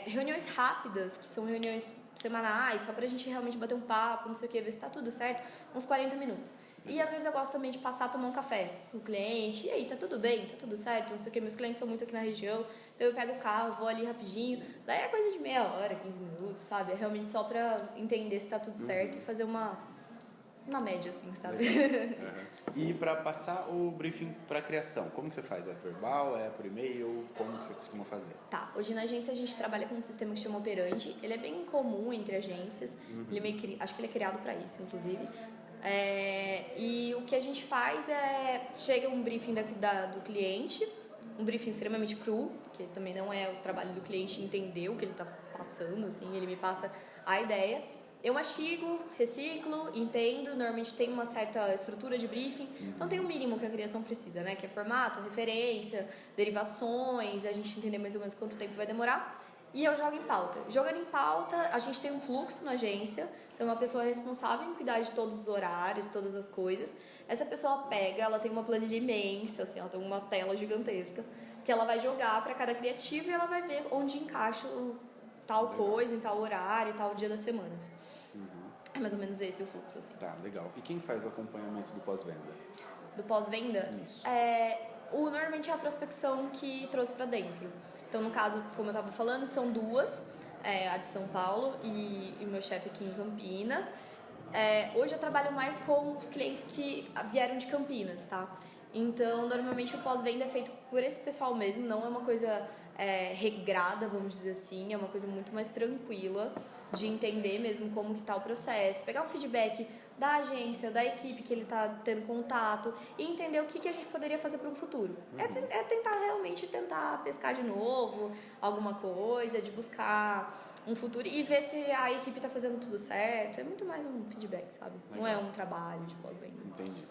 B: Reuniões rápidas, que são reuniões semanais, só pra gente realmente bater um papo, não sei o que, ver se tá tudo certo, uns 40 minutos. E às vezes eu gosto também de passar a tomar um café com o cliente. E aí, tá tudo bem? Tá tudo certo? Não sei o que. Meus clientes são muito aqui na região. Então eu pego o carro, vou ali rapidinho. Daí é coisa de meia hora, 15 minutos, sabe? É realmente só pra entender se tá tudo certo e fazer uma média, assim, sabe?
A: E para passar o briefing para criação, como que você faz? É verbal? É por e-mail? Como que você costuma fazer?
B: Tá, hoje na agência a gente trabalha com um sistema que chama Operandi. Ele é bem comum entre agências. Ele acho que ele é criado para isso, inclusive. E o que a gente faz chega um briefing do cliente, um briefing extremamente cru, que também não é o trabalho do cliente entender o que ele está passando, assim, ele me passa a ideia. Eu mastigo, reciclo, entendo, normalmente tem uma certa estrutura de briefing, então tem o mínimo que a criação precisa, né? Que é formato, referência, derivações, a gente entender mais ou menos quanto tempo vai demorar. E eu jogo em pauta. Jogando em pauta, a gente tem um fluxo na agência, então uma pessoa responsável em cuidar de todos os horários, todas as coisas. Essa pessoa pega, ela tem uma planilha imensa, assim, ela tem uma tela gigantesca, que ela vai jogar para cada criativo e ela vai ver onde encaixa tal coisa, em tal horário, tal dia da semana. É mais ou menos esse o fluxo, assim.
A: Tá, legal. E quem faz o acompanhamento do pós-venda?
B: Do pós-venda?
A: Isso.
B: Normalmente é a prospecção que trouxe pra dentro. Então, no caso, como eu tava falando, são duas, a de São Paulo e meu chefe aqui em Campinas. Hoje eu trabalho mais com os clientes que vieram de Campinas, tá? Então, normalmente o pós-venda é feito por esse pessoal mesmo, não é uma coisa regrada, vamos dizer assim, é uma coisa muito mais tranquila de entender mesmo como que tá o processo, pegar o feedback da agência, da equipe que ele tá tendo contato e entender o que a gente poderia fazer para um futuro. Tentar pescar de novo alguma coisa, de buscar um futuro e ver se a equipe tá fazendo tudo certo. É muito mais um feedback, sabe?
A: Legal.
B: Não é um trabalho de pós-venda.
A: Entendi.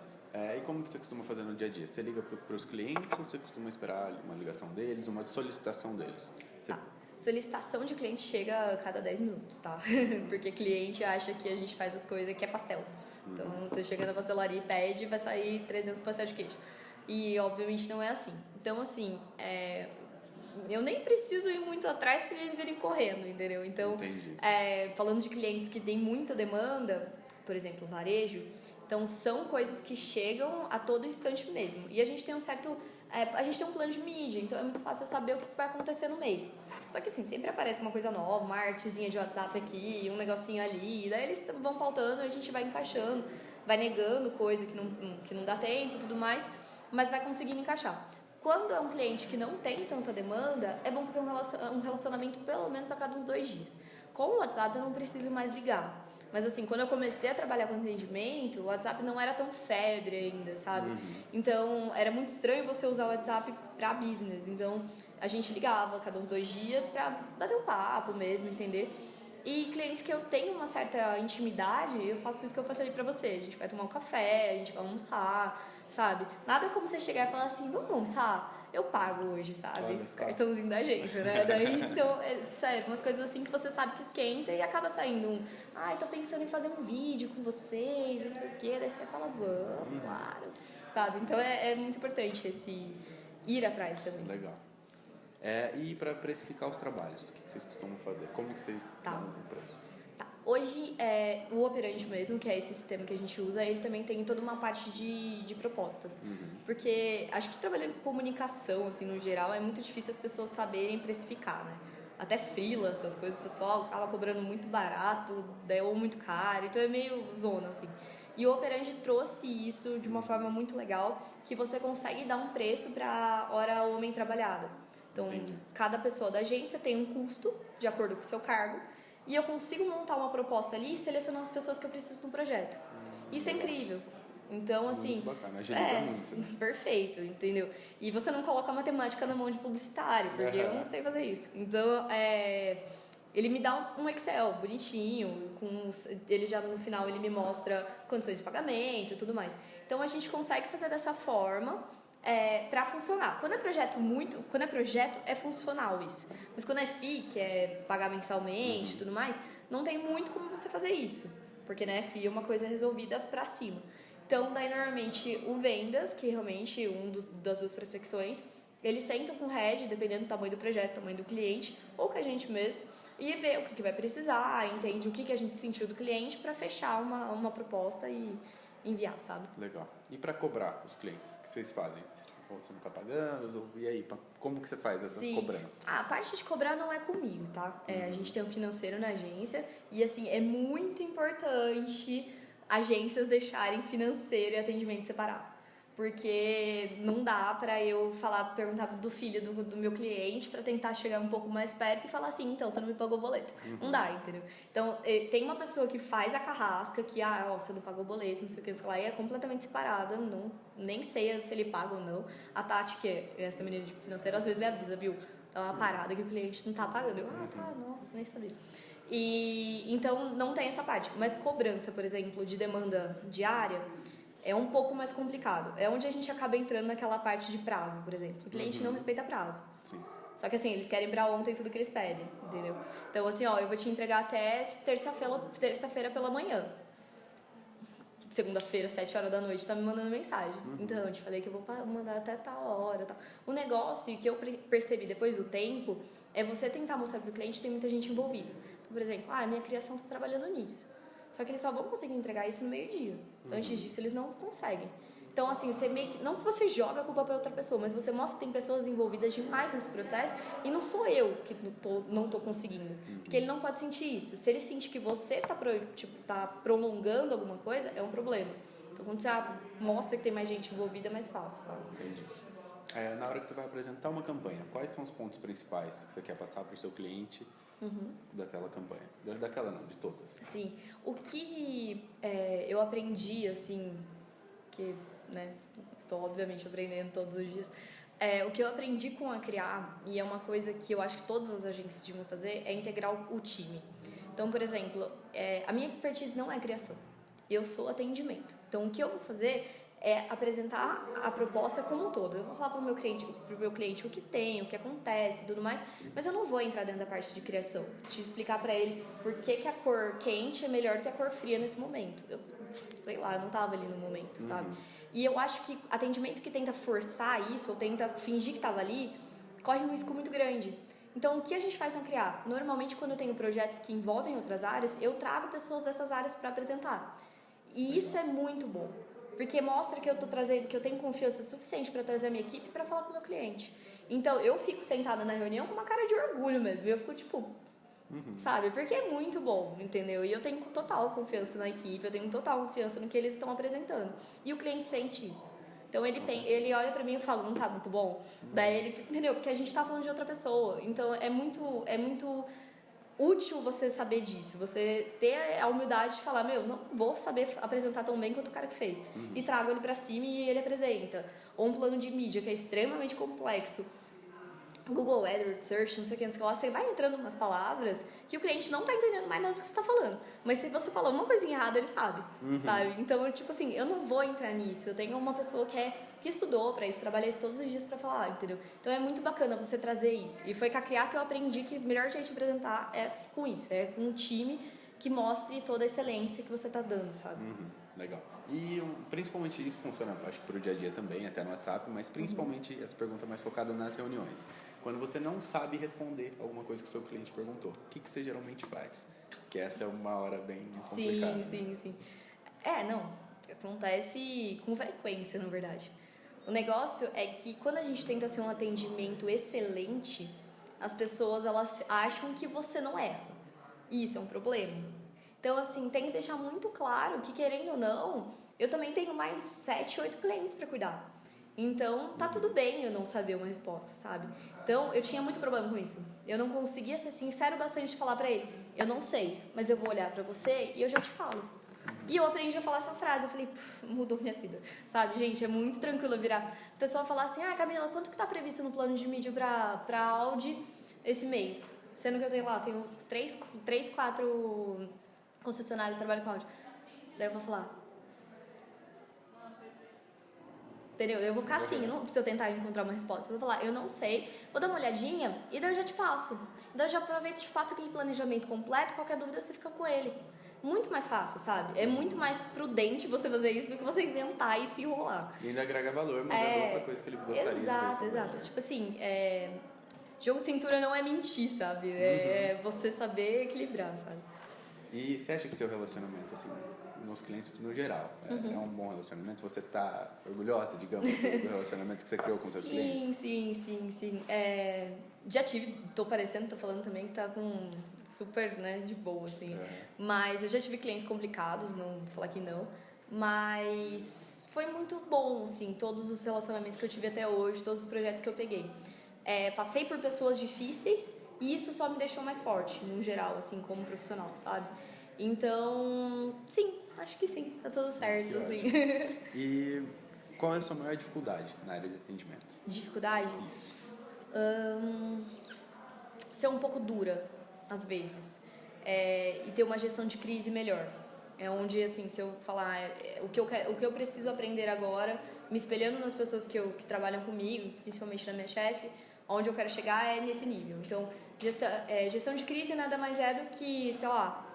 A: E como que você costuma fazer no dia a dia? Você liga para os clientes ou você costuma esperar uma ligação deles, uma solicitação deles?
B: Tá. Solicitação de cliente chega a cada 10 minutos, tá? Porque cliente acha que a gente faz as coisas que é pastel. Então, você chega na pastelaria e pede, vai sair 300 pastéis de queijo. E, obviamente, não é assim. Então, assim, eu nem preciso ir muito atrás para eles virem correndo, entendeu? Então, falando de clientes que têm muita demanda, por exemplo, varejo, então são coisas que chegam a todo instante mesmo. E a gente tem a gente tem um plano de mídia, então é muito fácil eu saber o que vai acontecer no mês. Só que assim, sempre aparece uma coisa nova, uma artezinha de WhatsApp aqui, um negocinho ali, daí eles vão pautando, a gente vai encaixando, vai negando coisa que não dá tempo e tudo mais, mas vai conseguindo encaixar. Quando é um cliente que não tem tanta demanda, é bom fazer um relacionamento pelo menos a cada uns 2 dias. Com o WhatsApp eu não preciso mais ligar. Mas assim, quando eu comecei a trabalhar com atendimento, o WhatsApp não era tão febre ainda, sabe? Então, era muito estranho você usar o WhatsApp pra business. Então, a gente ligava a cada uns 2 dias pra bater um papo mesmo, entender? E clientes que eu tenho uma certa intimidade, eu faço isso que eu falei pra você. A gente vai tomar um café, a gente vai almoçar, sabe? Nada como você chegar e falar assim, vamos almoçar? Eu pago hoje, sabe? Cartãozinho da agência, né? Daí, então, sério, umas coisas assim que você sabe que esquenta e acaba saindo tô pensando em fazer um vídeo com vocês, não sei o quê. Daí você fala, vamos, claro, sabe? Então, é muito importante esse ir atrás também.
A: Legal. E para precificar os trabalhos, o que vocês costumam fazer? Como que vocês dão o preço?
B: Tá. Hoje, o Operandi mesmo, que é esse sistema que a gente usa, ele também tem toda uma parte de propostas. Porque acho que trabalhando com comunicação, assim, no geral, é muito difícil as pessoas saberem precificar, né? Até freela, essas coisas, o pessoal acaba cobrando muito barato, ou muito caro, então é meio zona, assim. E o Operandi trouxe isso de uma forma muito legal, que você consegue dar um preço para hora homem trabalhada. Então, cada pessoa da agência tem um custo, de acordo com o seu cargo, e eu consigo montar uma proposta ali selecionando as pessoas que eu preciso no projeto. Isso é incrível. Então, assim...
A: Muito bacana, agiliza muito, né?
B: Perfeito, entendeu? E você não coloca a matemática na mão de publicitário, porque eu não sei fazer isso. Então, ele me dá um Excel bonitinho, ele já no final ele me mostra as condições de pagamento e tudo mais. Então, a gente consegue fazer dessa forma... para funcionar. Quando é projeto, é funcional isso. Mas quando é FII, que é pagar mensalmente e tudo mais, não tem muito como você fazer isso. Porque, né, FII é uma coisa resolvida pra cima. Então, daí normalmente o vendas, que realmente das duas prospecções, eles sentam com o head, dependendo do tamanho do projeto, tamanho do cliente, ou com a gente mesmo, e vê o que vai precisar, entende o que a gente sentiu do cliente para fechar uma proposta e enviar, sabe?
A: Legal. E para cobrar os clientes, o que vocês fazem? Ou você não está pagando? E aí, como que você faz essa cobrança?
B: A parte de cobrar não é comigo, tá? A gente tem um financeiro na agência e, assim, é muito importante agências deixarem financeiro e atendimento separado. Porque não dá pra eu perguntar do filho do meu cliente pra tentar chegar um pouco mais perto e falar assim, então, você não me pagou o boleto. Não dá, entendeu? Então, tem uma pessoa que faz a carrasca, que, você não pagou o boleto, não sei o que, lá, e é completamente separada, nem sei se ele paga ou não. A Tati, que é essa menina de financeiro, às vezes me avisa, viu? Tá uma parada que o cliente não tá pagando. Eu, tá, nossa, nem sabia. E, então, não tem essa parte. Mas cobrança, por exemplo, de demanda diária, é um pouco mais complicado. É onde a gente acaba entrando naquela parte de prazo, por exemplo. O cliente não respeita prazo.
A: Sim.
B: Só que assim, eles querem pra ontem tudo que eles pedem, entendeu? Então assim, eu vou te entregar até terça-feira pela manhã. Segunda-feira, 7 horas da noite, tá me mandando mensagem. Então, eu te falei que eu vou mandar até tal hora, tal. O negócio que eu percebi depois do tempo é você tentar mostrar pro cliente que tem muita gente envolvida. Então, por exemplo, minha criação tá trabalhando nisso. Só que eles só vão conseguir entregar isso no meio-dia. Antes disso, eles não conseguem. Então, assim, você meio que, não que você joga a culpa para outra pessoa, mas você mostra que tem pessoas envolvidas demais nesse processo e não sou eu que não tô conseguindo. Porque ele não pode sentir isso. Se ele sente que você tá prolongando alguma coisa, é um problema. Então, quando você mostra que tem mais gente envolvida, é mais fácil, sabe?
A: Entendi. Na hora que você vai apresentar uma campanha, quais são os pontos principais que você quer passar para o seu cliente daquela campanha? Daquela não, de todas.
B: Sim. O que eu aprendi, assim, que, né, estou obviamente aprendendo todos os dias, o que eu aprendi com a Criar, e é uma coisa que eu acho que todas as agências deviam fazer, é integrar o time. Então, por exemplo, a minha expertise não é criação, eu sou atendimento. Então, o que eu vou fazer é apresentar a proposta como um todo. Eu vou falar para o meu cliente o que tem, o que acontece e tudo mais, mas eu não vou entrar dentro da parte de criação, te explicar para ele por que a cor quente é melhor do que a cor fria nesse momento. Eu, sei lá, eu não estava ali no momento, sabe? E eu acho que atendimento que tenta forçar isso, ou tenta fingir que estava ali, corre um risco muito grande. Então, o que a gente faz na Criar? Normalmente, quando eu tenho projetos que envolvem outras áreas, eu trago pessoas dessas áreas para apresentar. E isso é muito bom. Porque mostra que eu tô trazendo, que eu tenho confiança suficiente para trazer a minha equipe para falar com o meu cliente. Então, eu fico sentada na reunião com uma cara de orgulho mesmo. Eu fico tipo, sabe? Porque é muito bom, entendeu? E eu tenho total confiança na equipe, eu tenho total confiança no que eles estão apresentando. E o cliente sente isso. Então, ele olha pra mim e fala, não tá muito bom? Daí ele, entendeu? Porque a gente tá falando de outra pessoa. Então, é muito útil você saber disso, você ter a humildade de falar, não vou saber apresentar tão bem quanto o cara que fez. E trago ele pra cima e ele apresenta. Ou um plano de mídia que é extremamente complexo. Google AdWords, Search, não sei o que, você vai entrando umas palavras que o cliente não tá entendendo mais nada do que você tá falando. Mas se você falou uma coisinha errada, ele sabe, sabe? Então, tipo assim, eu não vou entrar nisso. Eu tenho uma pessoa que estudou pra isso, trabalha isso todos os dias pra falar, entendeu? Então, é muito bacana você trazer isso. E foi com a Criar que eu aprendi que a melhor jeito de apresentar é com isso, é com um time que mostre toda a excelência que você tá dando, sabe?
A: Legal. E principalmente isso funciona, acho que para o dia a dia também, até no WhatsApp, mas principalmente essa pergunta mais focada nas reuniões. Quando você não sabe responder alguma coisa que o seu cliente perguntou, o que você geralmente faz? Porque essa é uma hora bem complicada.
B: Sim. Não, acontece com frequência, na verdade. O negócio é que quando a gente tenta ser um atendimento excelente, as pessoas elas acham que você não erra. E isso é um problema. Então, assim, tem que deixar muito claro que, querendo ou não, eu também tenho mais 7, 8 clientes para cuidar. Então, tá tudo bem eu não saber uma resposta, sabe? Então, eu tinha muito problema com isso. Eu não conseguia ser sincero bastante de falar pra ele, eu não sei, mas eu vou olhar pra você e eu já te falo. E eu aprendi a falar essa frase, eu falei, mudou minha vida, sabe? Gente, é muito tranquilo virar. A pessoa falar assim, Camila, quanto que tá previsto no plano de mídia pra Audi esse mês? Sendo que eu tenho 3, 4 concessionários que trabalham com áudio. Daí eu vou falar. Entendeu? Eu vou ficar assim, se eu tentar encontrar uma resposta. Eu vou falar, eu não sei, vou dar uma olhadinha e daí eu já te passo. Daí eu já aproveito e te passo aquele planejamento completo, qualquer dúvida você fica com ele. muito mais fácil, sabe? É muito mais prudente você fazer isso do que você inventar e se enrolar.
A: E ainda agrega valor, mandando outra coisa que ele gostaria
B: Exato,
A: de ver.
B: exato. Tipo assim, jogo de cintura não é mentir, sabe? É você saber equilibrar, sabe?
A: E você acha que seu relacionamento, assim, nos clientes no geral, é um bom relacionamento? Você tá orgulhosa, digamos, do relacionamento que você criou com seus clientes?
B: Sim. Já tive, tô falando também que tá com super, né, de boa, assim. Mas eu já tive clientes complicados, não vou falar que não. Mas foi muito bom, assim, todos os relacionamentos que eu tive até hoje, todos os projetos que eu peguei. Passei por pessoas difíceis e isso só me deixou mais forte, no geral, assim, como profissional, sabe? Então, sim, acho que sim, tá tudo certo, assim.
A: E qual é a sua maior dificuldade na área de atendimento?
B: Dificuldade?
A: Isso.
B: Ser um pouco dura, às vezes. E ter uma gestão de crise melhor. É onde, assim, se eu falar o que eu preciso aprender agora, me espelhando nas pessoas que trabalham comigo, principalmente na minha chefe, onde eu quero chegar é nesse nível. Então, gestão de crise nada mais é do que, sei lá,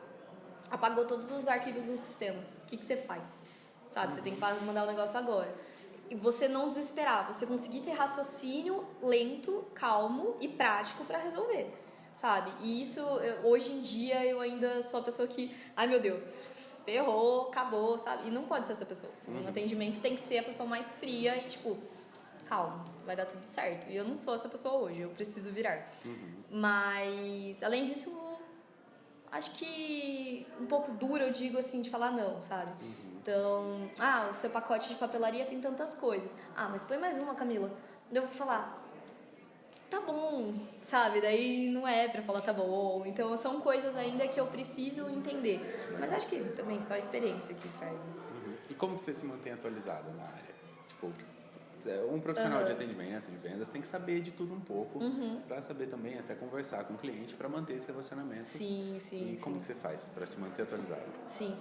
B: apagou todos os arquivos do sistema. O que você faz? Sabe? Você tem que mandar o negócio agora. E você não desesperar, você conseguir ter raciocínio lento, calmo e prático para resolver, sabe? E isso, hoje em dia, eu ainda sou a pessoa que, ai meu Deus, ferrou, acabou, sabe? E não pode ser essa pessoa. Um atendimento tem que ser a pessoa mais fria e, tipo, calma, vai dar tudo certo. E eu não sou essa pessoa hoje, eu preciso virar. Mas, além disso, acho que um pouco duro, eu digo assim, de falar não, sabe? Então, o seu pacote de papelaria tem tantas coisas. Mas põe mais uma, Camila. Eu vou falar, tá bom, sabe? Daí não é pra falar tá bom. Então, são coisas ainda que eu preciso entender. Mas acho que também só a experiência que traz.
A: E como que você se mantém atualizada na área? Tipo, um profissional de atendimento, de vendas, tem que saber de tudo um pouco para saber também até conversar com o cliente para manter esse relacionamento.
B: Sim.
A: E como que você faz para se manter atualizado?
B: Sim.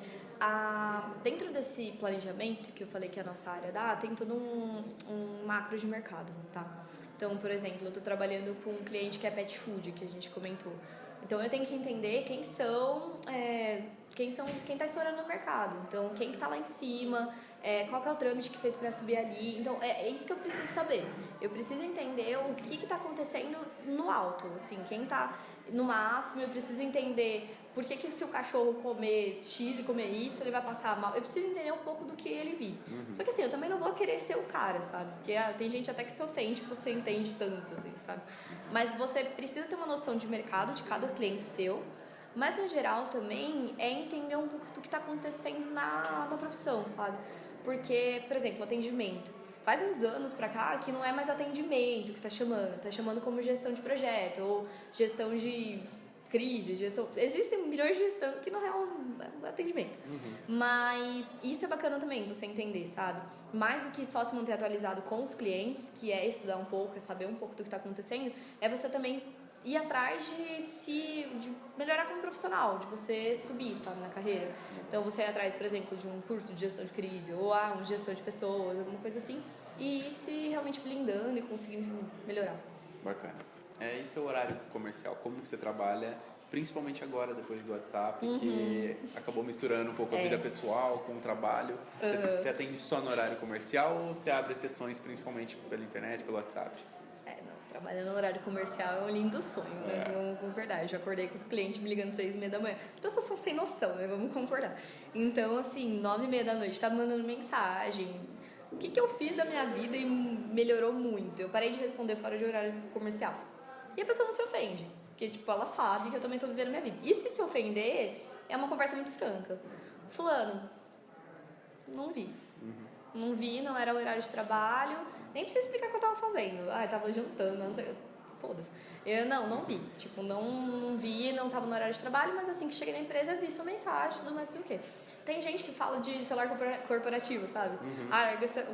B: Dentro desse planejamento que eu falei que a nossa área dá, tem todo um macro de mercado, tá? Então, por exemplo, eu estou trabalhando com um cliente que é pet food, que a gente comentou. Então, eu tenho que entender quem está estourando no mercado. Então, quem que tá lá em cima, qual que é o trâmite que fez para subir ali. Então, é isso que eu preciso saber. Eu preciso entender o que está acontecendo no alto, assim, quem está no máximo. Eu preciso entender por que se o cachorro comer X e comer Y, ele vai passar mal. Eu preciso entender um pouco do que ele vive. Só que assim, eu também não vou querer ser o cara, sabe? Porque tem gente até que se ofende que você entende tanto, assim, sabe? Mas você precisa ter uma noção de mercado de cada cliente seu. Mas, no geral, também é entender um pouco do que está acontecendo na profissão, sabe? Porque, por exemplo, atendimento. Faz uns anos pra cá que não é mais atendimento que tá chamando como gestão de projeto, ou gestão de crise, existem milhões de gestão que no real é atendimento. Mas isso é bacana também, você entender, sabe? Mais do que só se manter atualizado com os clientes, que é estudar um pouco, é saber um pouco do que está acontecendo, é você também ir atrás de melhorar como profissional, de você subir, sabe, na carreira. Então, você ir atrás, por exemplo, de um curso de gestão de crise, ou um de gestão de pessoas, alguma coisa assim, e ir se realmente blindando e conseguindo melhorar.
A: Bacana. E seu horário comercial, como que você trabalha, principalmente agora, depois do WhatsApp, que acabou misturando um pouco a vida pessoal com o trabalho. Você atende só no horário comercial ou você abre sessões principalmente pela internet, pelo WhatsApp?
B: Trabalhando no horário comercial é um lindo sonho, né? Vamos concordar. Eu já acordei com os clientes me ligando 6h30 da manhã. As pessoas são sem noção, né? Vamos concordar. Então, assim, 9h30 da noite, tá mandando mensagem. O que eu fiz da minha vida e melhorou muito? Eu parei de responder fora de horário comercial. E a pessoa não se ofende. Porque, tipo, ela sabe que eu também tô vivendo a minha vida. E se ofender, é uma conversa muito franca. Fulano, não vi. Não vi, não era o horário de trabalho. Nem preciso explicar o que eu tava fazendo. Eu tava jantando, não sei. Foda-se. Eu não vi. Tipo, não vi, não tava no horário de trabalho, mas assim que cheguei na empresa, vi sua mensagem, tudo mais, assim o quê. Tem gente que fala de celular corporativo, sabe?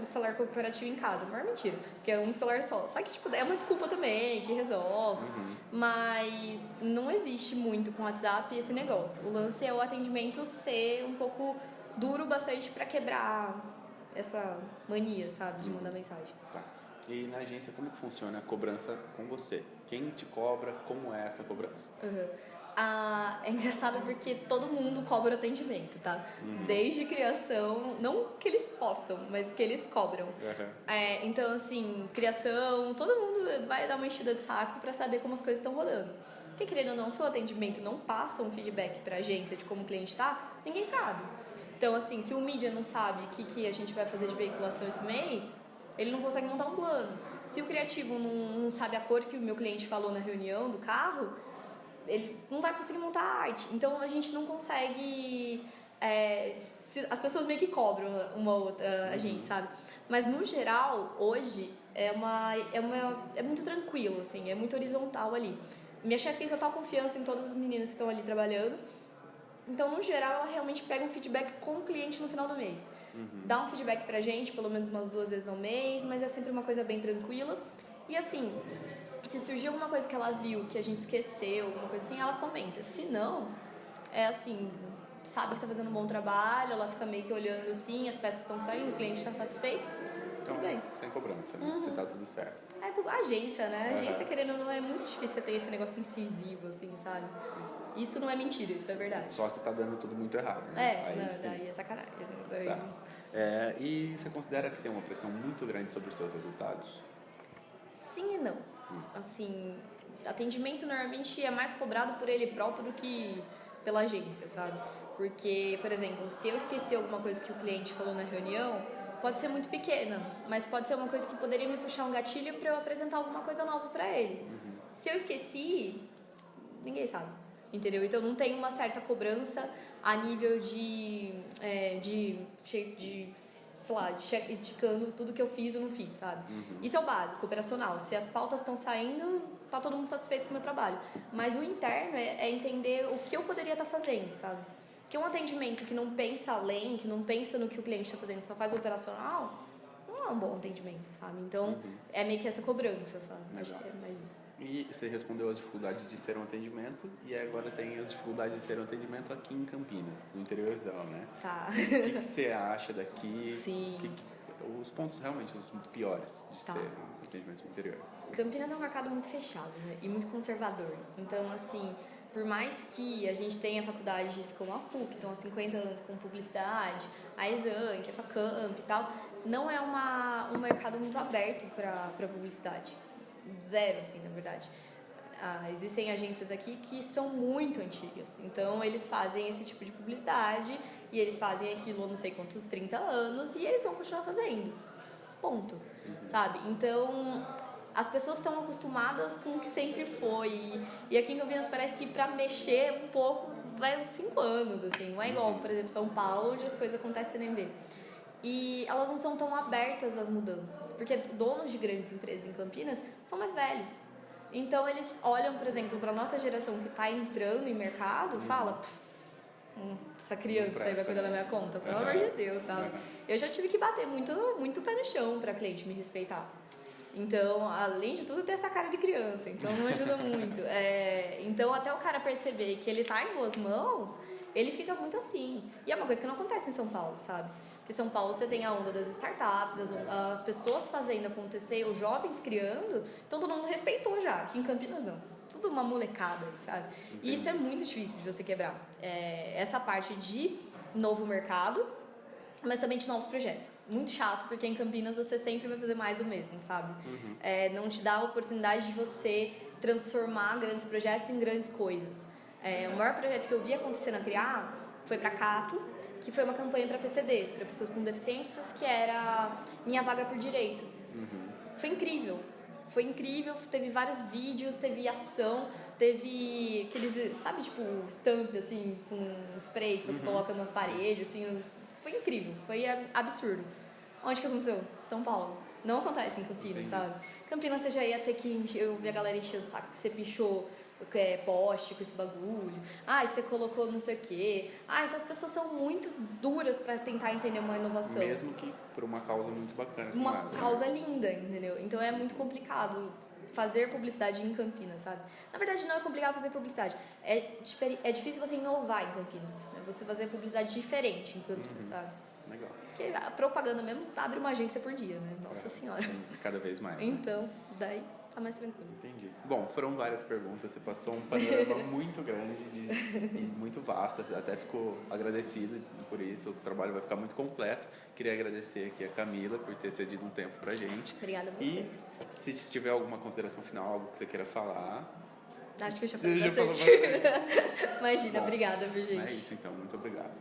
B: O celular corporativo em casa. Maior mentira. Porque é um celular só. Só que, tipo, é uma desculpa também, que resolve. Mas não existe muito com o WhatsApp esse negócio. O lance é o atendimento ser um pouco duro bastante pra quebrar essa mania, sabe? De mandar mensagem.
A: Tá. E na agência, como que funciona a cobrança com você? Quem te cobra? Como é essa cobrança?
B: É engraçado porque todo mundo cobra atendimento, tá? Desde criação, não que eles possam, mas que eles cobram. Então, assim, criação, todo mundo vai dar uma enchida de saco pra saber como as coisas estão rodando. Porque, querendo ou não, se o atendimento não passa um feedback pra agência de como o cliente tá, ninguém sabe. Então, assim, se o mídia não sabe o que a gente vai fazer de veiculação esse mês, ele não consegue montar um plano. Se o criativo não sabe a cor que o meu cliente falou na reunião do carro, ele não vai conseguir montar a arte. Então a gente não consegue. As pessoas meio que cobram uma outra a gente, sabe? Mas no geral, hoje é muito tranquilo, assim, é muito horizontal ali. Minha chefe tem total confiança em todas as meninas que estão ali trabalhando. Então, no geral, ela realmente pega um feedback com o cliente no final do mês. Dá um feedback pra gente, pelo menos umas 2 vezes no mês, mas é sempre uma coisa bem tranquila. E assim, se surgir alguma coisa que ela viu, que a gente esqueceu, alguma coisa assim, ela comenta. Se não, é assim, sabe que tá fazendo um bom trabalho, ela fica meio que olhando assim, as peças estão saindo, o cliente tá satisfeito,
A: Então,
B: tudo bem.
A: sem cobrança, né? Se tá tudo certo.
B: A agência, né? A agência, querendo ou não, é muito difícil você ter esse negócio incisivo, assim, sabe? Isso não é mentira, isso é verdade.
A: Só se tá dando tudo muito errado, né? Aí,
B: daí é sacanagem. Daí...
A: Tá. E você considera que tem uma pressão muito grande sobre os seus resultados?
B: Sim e não. Assim, atendimento normalmente é mais cobrado por ele próprio do que pela agência, sabe? Porque, por exemplo, se eu esqueci alguma coisa que o cliente falou na reunião, pode ser muito pequena, mas pode ser uma coisa que poderia me puxar um gatilho para eu apresentar alguma coisa nova para ele. Se eu esqueci, ninguém sabe, entendeu? Então não tem uma certa cobrança a nível de sei lá, indicando tudo que eu fiz ou não fiz, sabe? Isso é o básico, operacional. Se as pautas estão saindo, tá todo mundo satisfeito com o meu trabalho. Mas o interno é entender o que eu poderia estar fazendo, sabe? Porque um atendimento que não pensa além, que não pensa no que o cliente está fazendo, só faz o operacional, não é um bom atendimento, sabe? Então, é meio que essa cobrança, sabe? Acho que é mais isso.
A: E você respondeu as dificuldades de ser um atendimento e agora tem as dificuldades de ser um atendimento aqui em Campinas, no interiorzão, né?
B: Tá.
A: O que você acha daqui?
B: Sim.
A: Os pontos realmente os piores de ser um atendimento no interior?
B: Campinas é um mercado muito fechado, né? E muito conservador. Então, assim, por mais que a gente tenha faculdades como a PUC, que estão há 50 anos com publicidade, a Exam, que é a Facamp e tal, não é um mercado muito aberto para publicidade. Zero, assim, na verdade. Existem agências aqui que são muito antigas, então eles fazem esse tipo de publicidade e eles fazem aquilo há não sei quantos 30 anos e eles vão continuar fazendo, ponto, sabe? Então as pessoas estão acostumadas com o que sempre foi e aqui em Campinas parece que pra mexer um pouco vai uns 5 anos, assim, não é igual, por exemplo, São Paulo, onde as coisas acontecem nem ver. E elas não são tão abertas às mudanças, porque donos de grandes empresas em Campinas são mais velhos. Então eles olham, por exemplo, para a nossa geração que está entrando em mercado, fala, essa criança aí vai cuidar da minha conta, pelo amor de Deus, sabe? Eu já tive que bater muito pé no chão para cliente me respeitar. Então, além de tudo, eu tenho essa cara de criança, então não ajuda muito. Então, até o cara perceber que ele tá em boas mãos, ele fica muito assim. E é uma coisa que não acontece em São Paulo, sabe? Porque em São Paulo você tem a onda das startups, as pessoas fazendo acontecer, os jovens criando, então todo mundo respeitou já. Aqui em Campinas não. Tudo uma molecada, sabe? Entendi. E isso é muito difícil de você quebrar. Essa parte de novo mercado, mas também de novos projetos. Muito chato, porque em Campinas você sempre vai fazer mais do mesmo, sabe? Não te dá a oportunidade de você transformar grandes projetos em grandes coisas. O maior projeto que eu vi acontecer na Criar foi para Cato, que foi uma campanha para PCD, para pessoas com deficiências, que era Minha Vaga por Direito. Foi incrível, teve vários vídeos, teve ação, teve aqueles, sabe, tipo, stamp, assim, com spray que você coloca nas paredes, assim, foi incrível, foi absurdo. Onde que aconteceu? São Paulo. Não acontece em Campinas, sabe? Campinas você já ia ter que, eu vi a galera enchendo o saco, que você pichou poste com esse bagulho, e você colocou não sei o quê, então as pessoas são muito duras pra tentar entender uma inovação.
A: Mesmo que por uma causa muito bacana.
B: Uma causa linda, entendeu? Então é muito complicado fazer publicidade em Campinas, sabe? Na verdade não é complicado fazer publicidade, é difícil você inovar em Campinas, você fazer publicidade diferente em Campinas, sabe?
A: Legal.
B: Porque a propaganda mesmo abre uma agência por dia, né? Nossa Senhora.
A: Sim, cada vez mais.
B: Então, daí tá mais tranquilo.
A: Entendi. Bom, foram várias perguntas, você passou um panorama muito grande e muito vasto, até fico agradecido por isso, o trabalho vai ficar muito completo. Queria agradecer aqui a Camila por ter cedido um tempo pra gente.
B: Obrigada a vocês.
A: E se tiver alguma consideração final, algo que você queira falar...
B: Acho que eu já falei bastante. Imagina,
A: Bom,
B: obrigada, viu, gente?
A: É isso então, muito obrigado.